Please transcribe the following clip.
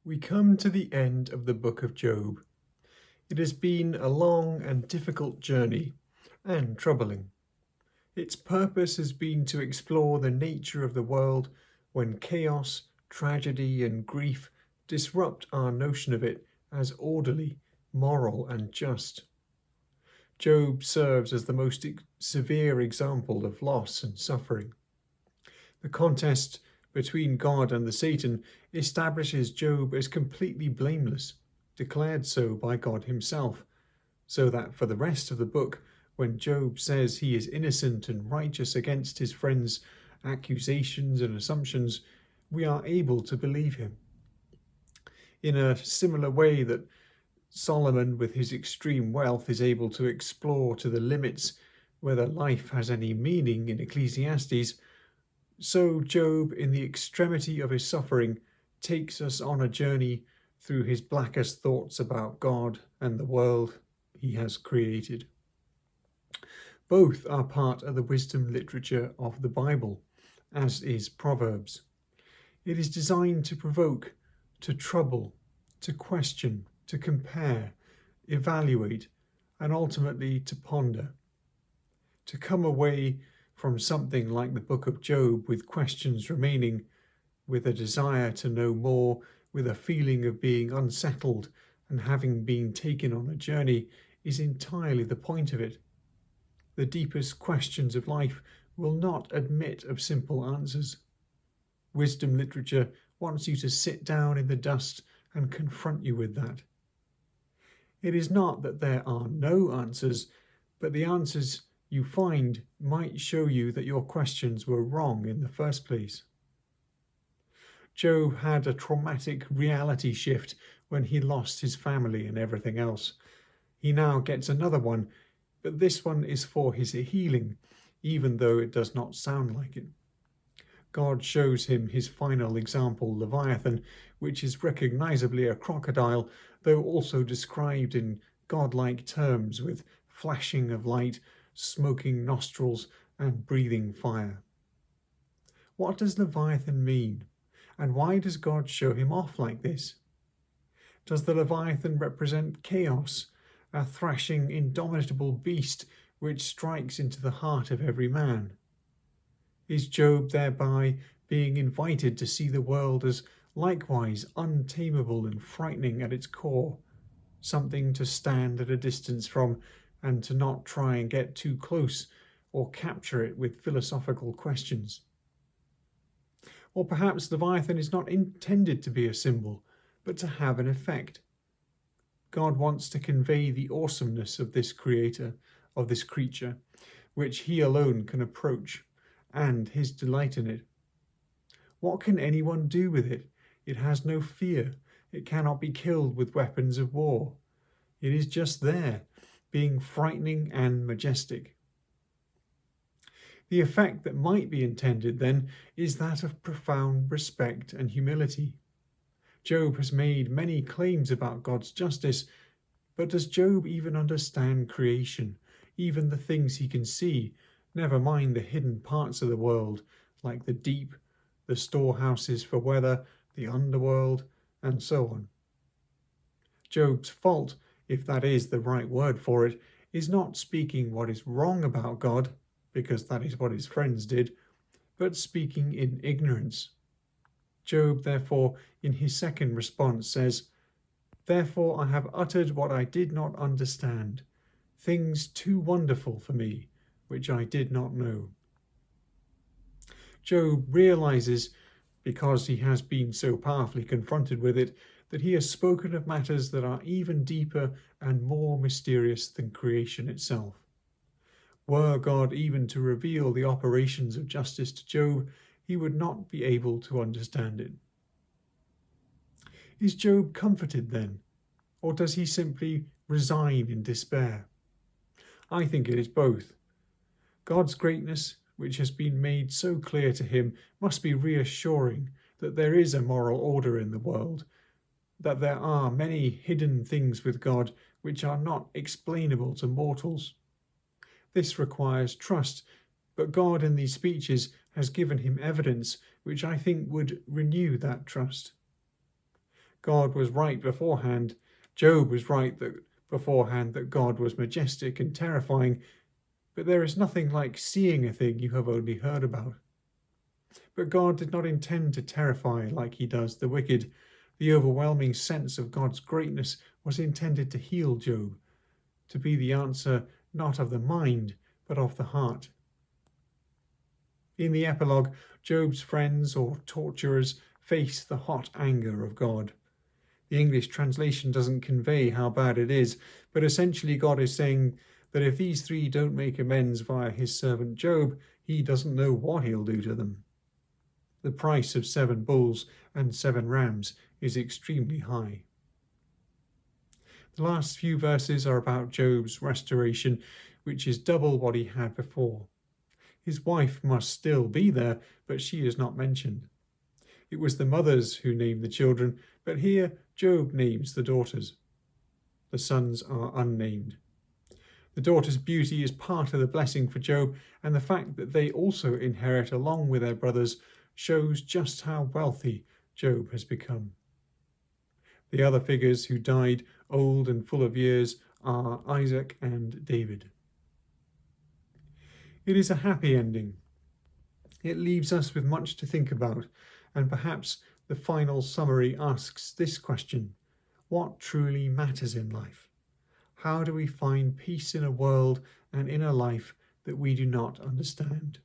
We come to the end of the book of Job. It has been a long and difficult journey, and troubling. Its purpose has been to explore the nature of the world when chaos, tragedy, and grief disrupt our notion of it as orderly, moral, and just. Job serves as the most severe example of loss and suffering. The contest between God and the Satan establishes Job as completely blameless, declared so by God himself, so that for the rest of the book, when Job says he is innocent and righteous against his friends' accusations and assumptions, we are able to believe him. In a similar way that Solomon, with his extreme wealth, is able to explore to the limits whether life has any meaning in Ecclesiastes, so Job, in the extremity of his suffering, takes us on a journey through his blackest thoughts about God and the world he has created. Both are part of the wisdom literature of the Bible, as is Proverbs. It is designed to provoke, to trouble, to question, to compare, evaluate, and ultimately to ponder. To come away from something like the book of Job with questions remaining, with a desire to know more, with a feeling of being unsettled and having been taken on a journey, is entirely the point of it. The deepest questions of life will not admit of simple answers. Wisdom literature wants you to sit down in the dust and confront you with that. It is not that there are no answers, but the answers you find might show you that your questions were wrong in the first place. Job had a traumatic reality shift when he lost his family and everything else. He now gets another one, but this one is for his healing, even though it does not sound like it. God shows him his final example, Leviathan, which is recognizably a crocodile, though also described in godlike terms with flashing of light, smoking nostrils, and breathing fire. What does Leviathan mean? And why does God show him off like this? Does the Leviathan represent chaos, a thrashing, indomitable beast which strikes into the heart of every man? Is Job thereby being invited to see the world as likewise untamable and frightening at its core, something to stand at a distance from and to not try and get too close or capture it with philosophical questions? Or perhaps Leviathan is not intended to be a symbol, but to have an effect. God wants to convey the awesomeness of this creator, of this creature, which he alone can approach, and his delight in it. What can anyone do with it? It has no fear. It cannot be killed with weapons of war. It is just there, being frightening and majestic. The effect that might be intended, then, is that of profound respect and humility. Job has made many claims about God's justice, but does Job even understand creation, even the things he can see, never mind the hidden parts of the world, like the deep, the storehouses for weather, the underworld, and so on? Job's fault, if that is the right word for it, is not speaking what is wrong about God, because that is what his friends did, but speaking in ignorance. Job, therefore, in his second response says, "Therefore I have uttered what I did not understand, things too wonderful for me, which I did not know." Job realizes, because he has been so powerfully confronted with it, that he has spoken of matters that are even deeper and more mysterious than creation itself. Were God even to reveal the operations of justice to Job, he would not be able to understand it. Is Job comforted then, or does he simply resign in despair? I think it is both. God's greatness, which has been made so clear to him, must be reassuring that there is a moral order in the world, that there are many hidden things with God which are not explainable to mortals. This requires trust, but God in these speeches has given him evidence which I think would renew that trust. God was right beforehand. Job was right beforehand that God was majestic and terrifying, but there is nothing like seeing a thing you have only heard about. But God did not intend to terrify like he does the wicked. The overwhelming sense of God's greatness was intended to heal Job, to be the answer not of the mind, but of the heart. In the epilogue, Job's friends or torturers face the hot anger of God. The English translation doesn't convey how bad it is, but essentially God is saying that if these three don't make amends via his servant Job, he doesn't know what he'll do to them. The price of 7 bulls and 7 rams is extremely high. The last few verses are about Job's restoration, which is double what he had before. His wife must still be there, but she is not mentioned. It was the mothers who named the children, but here Job names the daughters. The sons are unnamed. The daughters' beauty is part of the blessing for Job, and the fact that they also inherit along with their brothers shows just how wealthy Job has become. The other figures who died old and full of years are Isaac and David. It is a happy ending. It leaves us with much to think about, and perhaps the final summary asks this question: what truly matters in life? How do we find peace in a world and in a life that we do not understand?